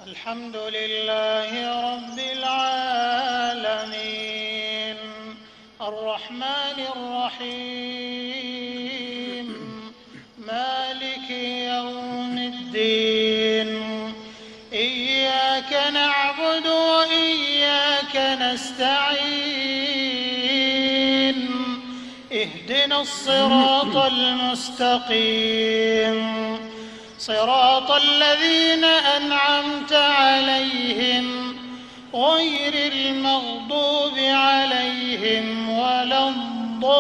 الحمد لله رب العالمين الرحمن الرحيم مالك يوم الدين إياك نعبد وإياك نستعين اهدنا الصراط المستقيم صراط الذين أنعمت عليهم غير المغضوب عليهم ولا الضالين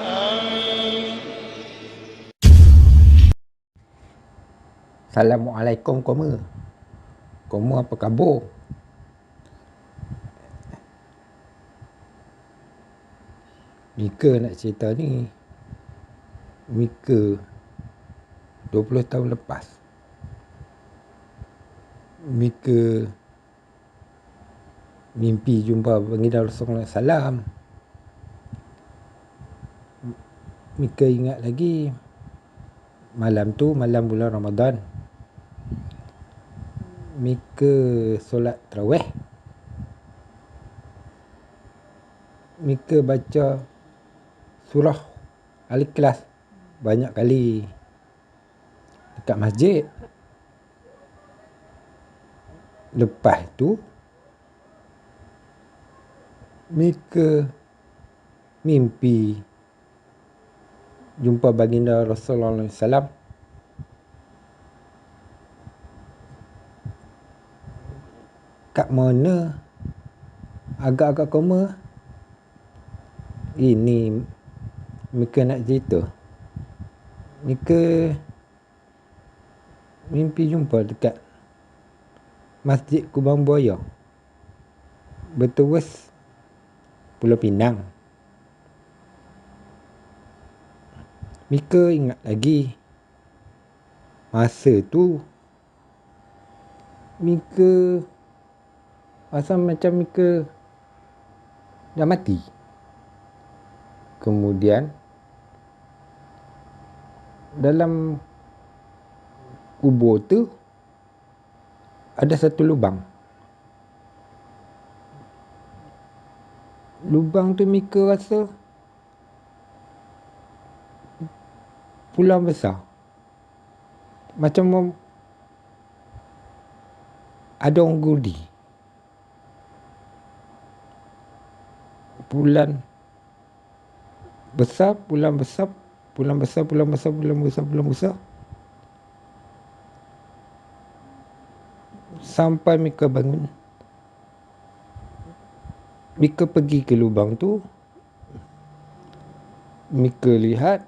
آمين. Assalamualaikum kamu. Kamu apa khabar? Mika nak cerita ni. Mika 20 tahun lepas. Mika mimpi jumpa baginda Rasulullah SAW. Mika ingat lagi malam tu, malam bulan Ramadan. Mika solat tarawih. Mika baca surah Al-Ikhlas banyak kali dekat masjid. Lepas tu Mika mimpi jumpa baginda Rasulullah SAW. Kat mana? Agak-agak koma. Ini Mika nak cerita. Mika mimpi jumpa dekat Masjid Kubang Buaya, Berterus, Pulau Pinang. Mika ingat lagi masa tu Mika rasa macam Mika dah mati. Kemudian dalam kubur tu ada satu lubang. Lubang tu Mika rasa pulang besar. Macam ada orang gudi. Pulang besar, pulang besar, pulang besar, pulang besar, pulang besar, pulang besar. Sampai Mika bangun. Mika pergi ke lubang tu. Mika lihat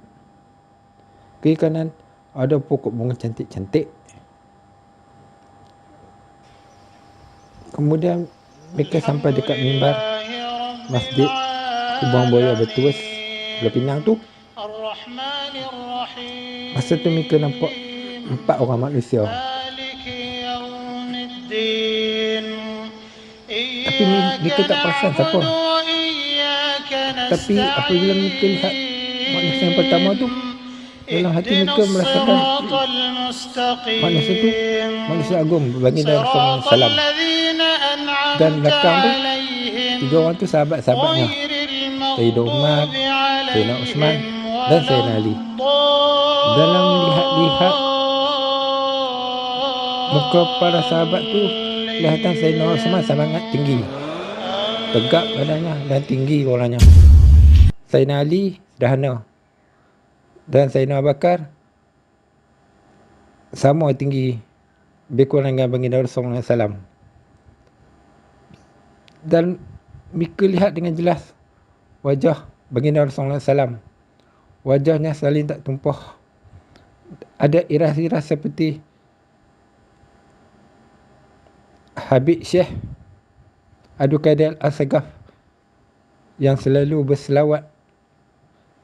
kiri kanan ada pokok bunga cantik-cantik. Kemudian Mika sampai dekat mimbar Masjid Kubang Buaya Berterus, Pulau Pinang tu. Masa tu Mika nampak 4 orang manusia. Tapi Mika tak perasan siapa. Tapi apabila Mika lihat manusia yang pertama tu, dalam hati Mika merasakan manusia tu manusia agung, baginda Rasulullah SAW. Dan belakang tu 3 orang tu sahabat-sahabatnya, Sayyidina Umar, Sayyidina Osman dan Sayyidina Ali. Dalam melihat-lihat muka para sahabat tu, kelihatan Sayyidina Osman sangat tinggi, tegap badannya dan tinggi orangnya. Sayyidina Ali sederhana, dan Sayyidina Abu Bakar sama tinggi, lebih kurang dengan baginda Rasulullah SAW. Dan Mika lihat dengan jelas wajah baginda Rasulullah SAW. Wajahnya saling tak tumpah. Ada iras-iras seperti Habib Syekh Abdul Qadir Al-Sagaf yang selalu berselawat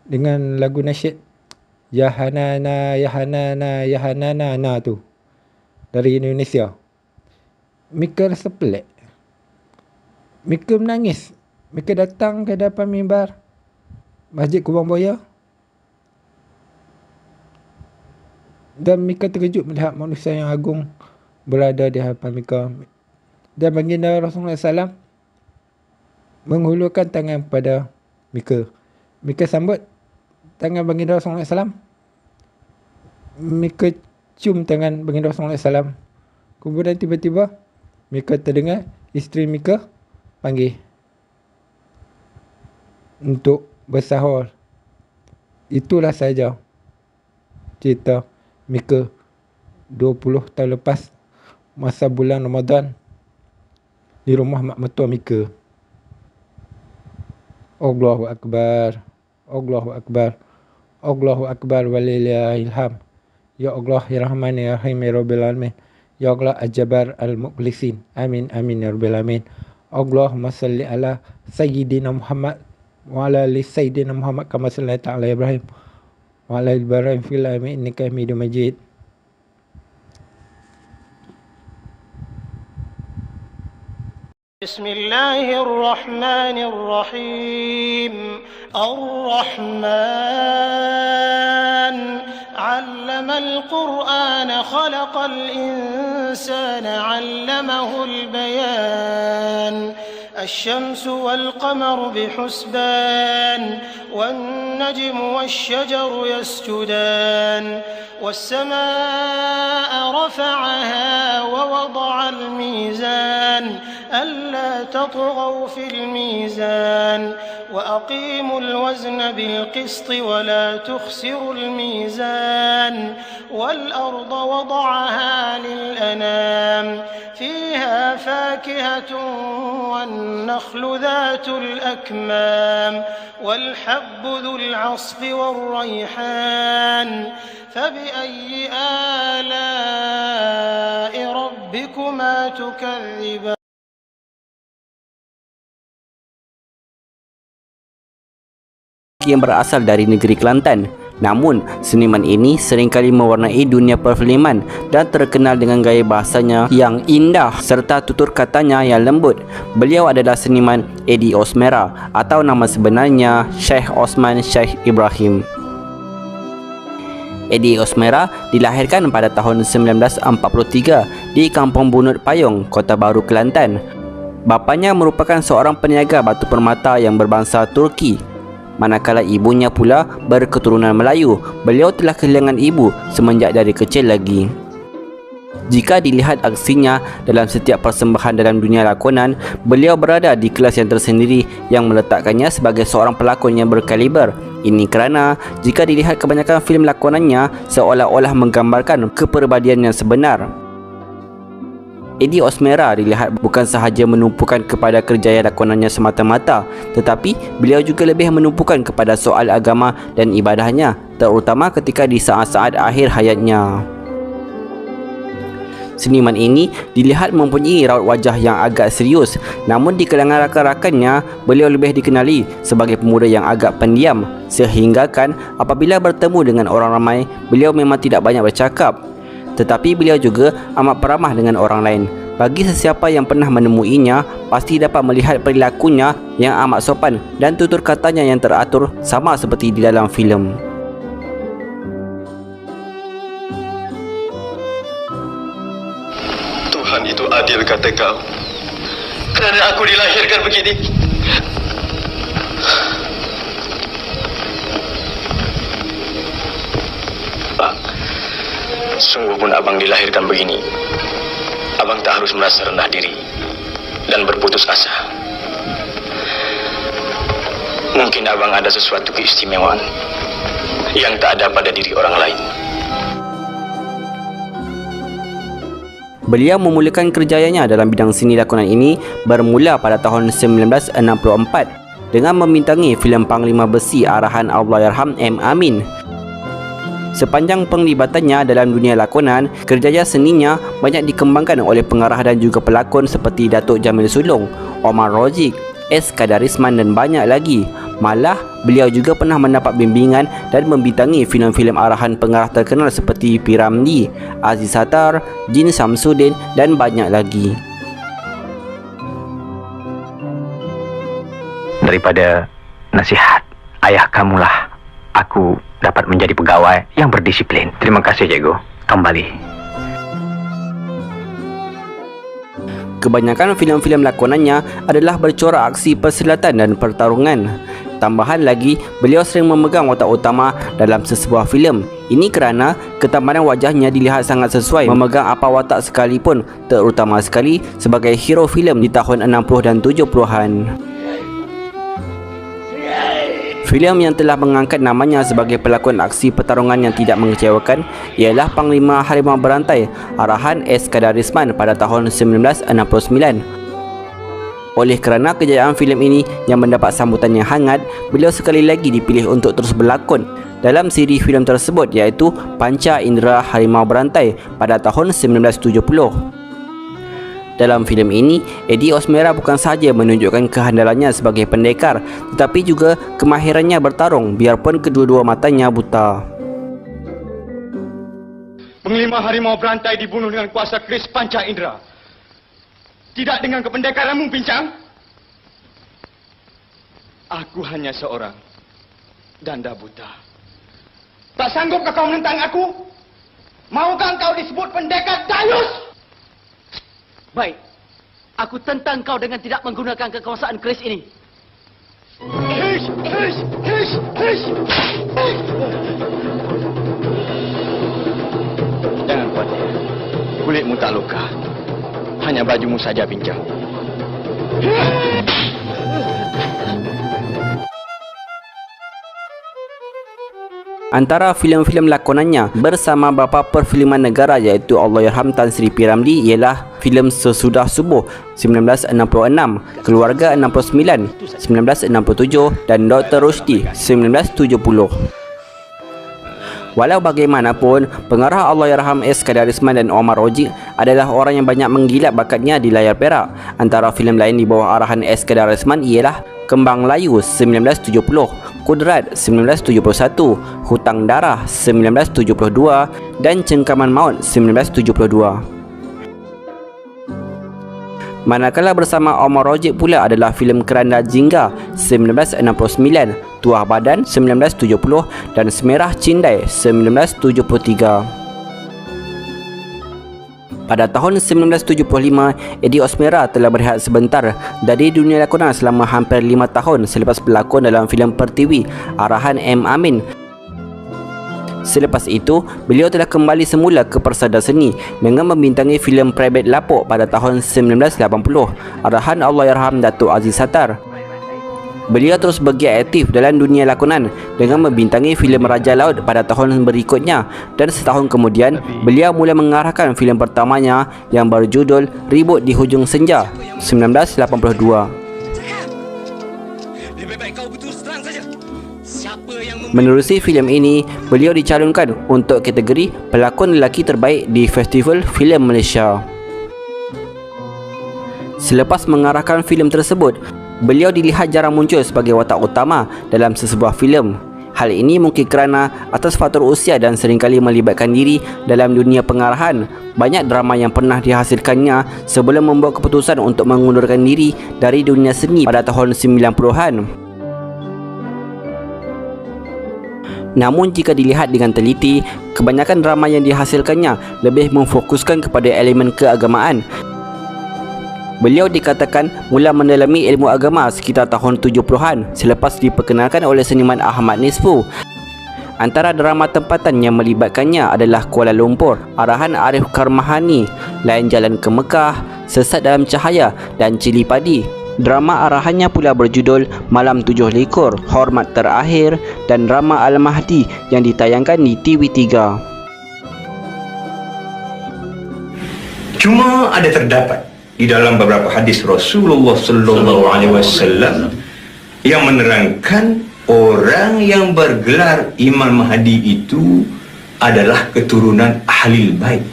dengan lagu nasyid Ya Hanana, Ya Hanana, Ya Hanana tu dari Indonesia. Mika rasa pelik. Mika menangis. Mika datang ke hadapan mimbar Masjid Kubang Buaya. Dan Mika terkejut melihat manusia yang agung berada di hadapan Mika. Dan baginda Rasulullah SAW menghulurkan tangan kepada Mika. Mika sambut tangan baginda Rasulullah SAW. Mika cium tangan baginda Rasulullah SAW. Kemudian tiba-tiba Mika terdengar isteri Mika panggil untuk bersahur. Itulah saja cerita Mika 20 tahun lepas masa bulan Ramadan di rumah mak mertua Mika. Allahu Akbar. Allahu Akbar. Allahu Akbar walillahil hamd. Ya Allah ya Rahman ya Rahim ya Rabbil Alamin. Ya Allah Al-Jabbar Al-Mukhlisin. Amin amin ya Rabbil Alamin. Allahumma salli ala Sayyidina Muhammad wa ala ali Sayyidina Muhammad kama sallaita ala Ibrahim wa ala Ibrahim fil alamin innaka Hamidum Majid. Bismillahirrahmanirrahim. Ar-Rahman 'allama al-Qur'ana khalaqal insana 'allamahu al-bayan. الشمس والقمر بحسبان والنجم والشجر يسجدان والسماء رفعها ووضع الميزان ألا تطغوا في الميزان وأقيموا الوزن بالقسط ولا تخسروا الميزان والأرض وضعها للأنام فيها فاكهة والنخل ذات الأكمام والحب ذو العصف والريحان فبأي آلاء ربكما تكذبان. Yang berasal dari negeri Kelantan. Namun, seniman ini seringkali mewarnai dunia perfilman dan terkenal dengan gaya bahasanya yang indah serta tutur katanya yang lembut. Beliau adalah seniman Eddie Osmera atau nama sebenarnya Syekh Osman Syekh Ibrahim. Eddie Osmera dilahirkan pada tahun 1943 di Kampung Bunut Payung, Kota Baru, Kelantan. Bapanya merupakan seorang peniaga batu permata yang berbangsa Turki. Manakala ibunya pula berketurunan Melayu. Beliau telah kehilangan ibu semenjak dari kecil lagi. Jika dilihat aksinya dalam setiap persembahan dalam dunia lakonan, beliau berada di kelas yang tersendiri yang meletakkannya sebagai seorang pelakon yang berkaliber. Ini kerana jika dilihat kebanyakan filem lakonannya seolah-olah menggambarkan kepribadian yang sebenar. Eddie Osmera dilihat bukan sahaja menumpukan kepada kerjaya lakonannya semata-mata, tetapi beliau juga lebih menumpukan kepada soal agama dan ibadahnya, terutama ketika di saat-saat akhir hayatnya. Seniman ini dilihat mempunyai raut wajah yang agak serius, namun di kalangan rakan-rakannya, beliau lebih dikenali sebagai pemuda yang agak pendiam, sehinggakan apabila bertemu dengan orang ramai, beliau memang tidak banyak bercakap. Tetapi beliau juga amat peramah dengan orang lain. Bagi sesiapa yang pernah menemuinya, pasti dapat melihat perilakunya yang amat sopan dan tutur katanya yang teratur sama seperti di dalam filem. Tuhan itu adil, kata kau. Kerana aku dilahirkan begini. Sungguh pun abang dilahirkan begini. Abang tak harus merasa rendah diri dan berputus asa. Mungkin abang ada sesuatu keistimewaan yang tak ada pada diri orang lain. Beliau memulakan kerjayanya dalam bidang seni lakonan ini bermula pada tahun 1964 dengan membintangi filem Panglima Besi arahan Allahyarham M. Amin. Sepanjang penglibatannya dalam dunia lakonan, kerjaya seninya banyak dikembangkan oleh pengarah dan juga pelakon seperti Datuk Jamil Sulong, Omar Rozik, S. Kadarisman dan banyak lagi. Malah, beliau juga pernah mendapat bimbingan dan membintangi filem-filem arahan pengarah terkenal seperti P. Ramlee, Aziz Sattar, Jin Samsudin dan banyak lagi. Daripada nasihat ayah kamulah aku dapat menjadi pegawai yang berdisiplin. Terima kasih, Cikgu. Kembali. Kebanyakan filem-filem lakonannya adalah bercorak aksi persilatan dan pertarungan. Tambahan lagi, beliau sering memegang watak utama dalam sesebuah filem. Ini kerana ketampanan wajahnya dilihat sangat sesuai memegang apa watak sekalipun, terutama sekali sebagai hero filem di tahun 60 dan 70-an. Filem yang telah mengangkat namanya sebagai pelakon aksi pertarungan yang tidak mengecewakan ialah Panglima Harimau Berantai arahan S. Kadarisman pada tahun 1969. Oleh kerana kejayaan filem ini yang mendapat sambutan yang hangat, beliau sekali lagi dipilih untuk terus berlakon dalam siri filem tersebut, iaitu Panca Indera Harimau Berantai pada tahun 1970. Dalam filem ini, Eddie Osmera bukan sahaja menunjukkan kehandalannya sebagai pendekar, tetapi juga kemahirannya bertarung biarpun kedua-dua matanya buta. Panglima Harimau Berantai dibunuh dengan kuasa keris Panca Indera. Tidak dengan kependekaranmu, Pincang. Aku hanya seorang danda buta. Tak sanggupkah kau menentang aku? Maukah kau disebut pendekar dayus? Baik, aku tentang kau dengan tidak menggunakan kekuasaan keris ini. Hish, hish, hish, hish. Jangan khawatir, kulitmu tak luka. Hanya bajumu saja pincang. Antara filem-filem lakonannya bersama bapa perfilman negara iaitu Allahyarham Tan Sri P. Ramlee ialah filem Sesudah Subuh 1966, Keluarga 69 1967 dan Dr. Rushdie 1970. Walau bagaimanapun, pengarah Allahyarham S. Kadarisman dan Omar Oji adalah orang yang banyak menggilap bakatnya di layar perak. Antara filem lain di bawah arahan S. Kadarisman ialah Kembang Layu 1970, Kudrat 1971, Hutang Darah 1972 dan Cengkaman Maut 1972. Manakala bersama Omar Rojik pula adalah filem Keranda Jingga 1969, Tuah Badan 1970 dan Semerah Cindai 1973. Pada tahun 1975, Eddie Osmera telah berehat sebentar dari dunia lakonan selama hampir 5 tahun selepas berlakon dalam filem Pertiwi arahan M. Amin. Selepas itu, beliau telah kembali semula ke persada seni dengan membintangi filem Private Lapok pada tahun 1980 arahan Allahyarham Datuk Aziz Sattar. Beliau terus bergiat aktif dalam dunia lakonan dengan membintangi filem Raja Laut pada tahun berikutnya, dan setahun kemudian beliau mula mengarahkan filem pertamanya yang berjudul Ribut di Hujung Senja 1982. Menerusi filem ini, beliau dicalonkan untuk kategori pelakon lelaki terbaik di Festival Filem Malaysia. Selepas mengarahkan filem tersebut, beliau dilihat jarang muncul sebagai watak utama dalam sesebuah filem. Hal ini mungkin kerana atas faktor usia dan seringkali melibatkan diri dalam dunia pengarahan. Banyak drama yang pernah dihasilkannya sebelum membuat keputusan untuk mengundurkan diri dari dunia seni pada tahun 90-an. Namun jika dilihat dengan teliti, kebanyakan drama yang dihasilkannya lebih memfokuskan kepada elemen keagamaan. Beliau dikatakan mula mendalami ilmu agama sekitar tahun 70-an selepas diperkenalkan oleh seniman Ahmad Nisfu. Antara drama tempatan yang melibatkannya adalah Kuala Lumpur, arahan Arif Karmahani, Lain Jalan ke Mekah, Sesat Dalam Cahaya dan Cili Padi. Drama arahannya pula berjudul Malam 7 Likur, Hormat Terakhir dan drama Al-Mahdi yang ditayangkan di TV3. Cuma ada terdapat di dalam beberapa hadis Rasulullah sallallahu alaihi wasallam yang menerangkan orang yang bergelar Imam Mahdi itu adalah keturunan Ahlul Bait,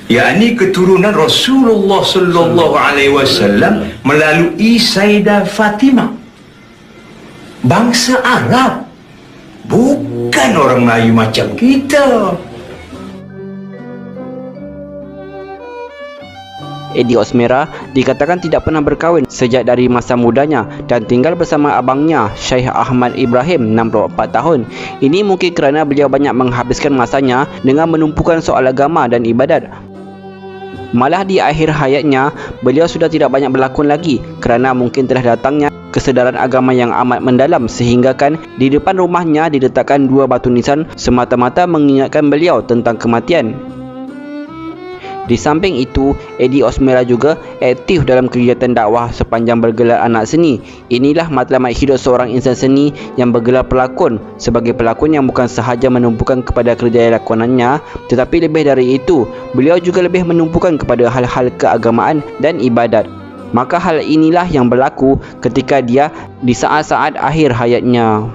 yakni keturunan Rasulullah sallallahu alaihi wasallam melalui Sayyidah Fatimah, bangsa Arab, bukan orang Melayu macam kita. Eddie Osmera dikatakan tidak pernah berkahwin sejak dari masa mudanya dan tinggal bersama abangnya Syekh Ahmad Ibrahim 64 tahun. Ini mungkin kerana beliau banyak menghabiskan masanya dengan menumpukan soal agama dan ibadat. Malah di akhir hayatnya, beliau sudah tidak banyak berlakon lagi kerana mungkin telah datangnya kesedaran agama yang amat mendalam sehingga kan di depan rumahnya diletakkan 2 batu nisan semata-mata mengingatkan beliau tentang kematian. Di samping itu, Eddie Osmera juga aktif dalam kegiatan dakwah sepanjang bergelar anak seni. Inilah matlamat hidup seorang insan seni yang bergelar pelakon, sebagai pelakon yang bukan sahaja menumpukan kepada kerjaya lakonannya, tetapi lebih dari itu, beliau juga lebih menumpukan kepada hal-hal keagamaan dan ibadat. Maka hal inilah yang berlaku ketika dia di saat-saat akhir hayatnya.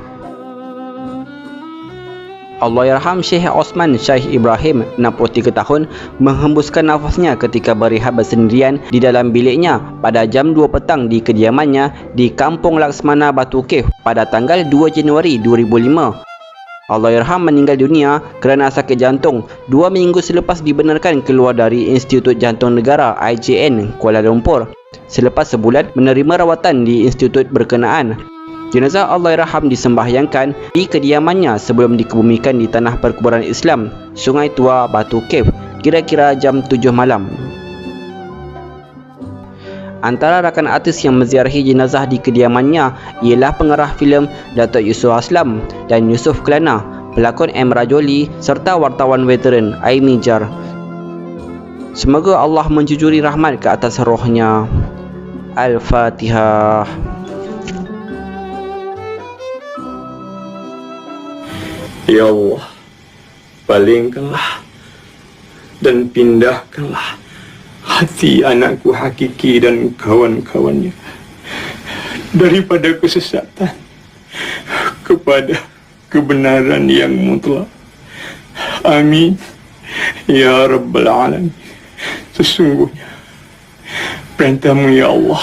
Allahyarham Syekh Osman Syekh Ibrahim 63 tahun menghembuskan nafasnya ketika berehat bersendirian di dalam biliknya pada jam 2 petang di kediamannya di Kampung Laksmana Batu Cave pada tanggal 2 Januari 2005. Allahyarham meninggal dunia kerana sakit jantung 2 minggu selepas dibenarkan keluar dari Institut Jantung Negara IJN Kuala Lumpur selepas sebulan menerima rawatan di institut berkenaan. Jenazah Allahyarham disembahyangkan di kediamannya sebelum dikebumikan di tanah perkuburan Islam Sungai Tua Batu Cave kira-kira jam 7 malam. Antara rakan artis yang menziarahi jenazah di kediamannya ialah pengarah filem Datuk Yusof Aslam dan Yusuf Kelana, pelakon M. Rajoli serta wartawan veteran Aimi Jar. Semoga Allah menjujuri rahmat ke atas rohnya. Al-Fatihah. Ya Allah, palingkanlah dan pindahkanlah hati anakku Hakiki dan kawan-kawannya daripada kesesatan kepada kebenaran yang mutlak. Amin. Ya Rabbal Alamin. Sesungguhnya perintahmu ya Allah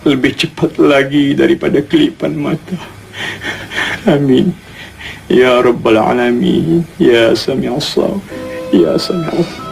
lebih cepat lagi daripada kelipan mata. Amin. Ya Rabbal Alamin. Ya Sami'as Sawab. Ya Sami'as